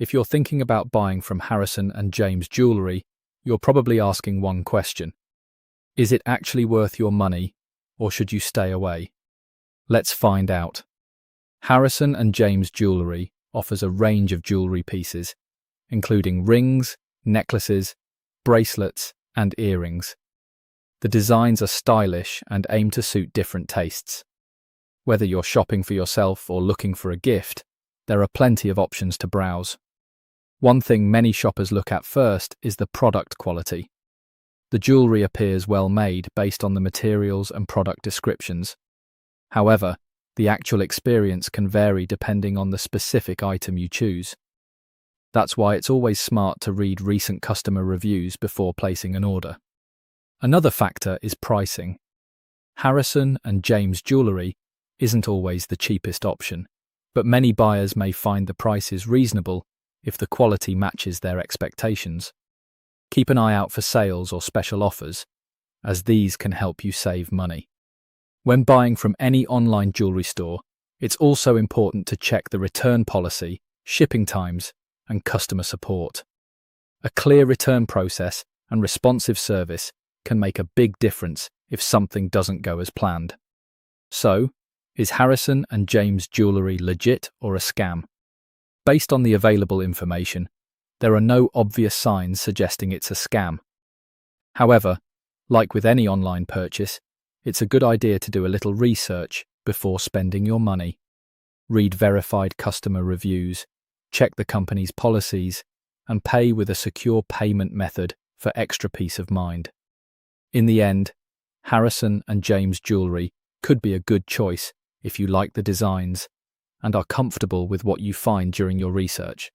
If you're thinking about buying from Harrison and James Jewellery, you're probably asking one question. Is it actually worth your money, or should you stay away? Let's find out. Harrison and James Jewellery offers a range of jewellery pieces, including rings, necklaces, bracelets, and earrings. The designs are stylish and aim to suit different tastes. Whether you're shopping for yourself or looking for a gift, there are plenty of options to browse. One thing many shoppers look at first is the product quality. The jewellery appears well made based on the materials and product descriptions. However, the actual experience can vary depending on the specific item you choose. That's why it's always smart to read recent customer reviews before placing an order. Another factor is pricing. Harrison and James Jewellery isn't always the cheapest option, but many buyers may find the prices reasonable if the quality matches their expectations. Keep an eye out for sales or special offers, as these can help you save money. When buying from any online jewellery store, it's also important to check the return policy, shipping times, and customer support. A clear return process and responsive service can make a big difference if something doesn't go as planned. So, is Harrison and James Jewellery legit or a scam? Based on the available information, there are no obvious signs suggesting it's a scam. However, like with any online purchase, it's a good idea to do a little research before spending your money. Read verified customer reviews, check the company's policies, and pay with a secure payment method for extra peace of mind. In the end, Harrison and James Jewellery could be a good choice if you like the designs and are comfortable with what you find during your research.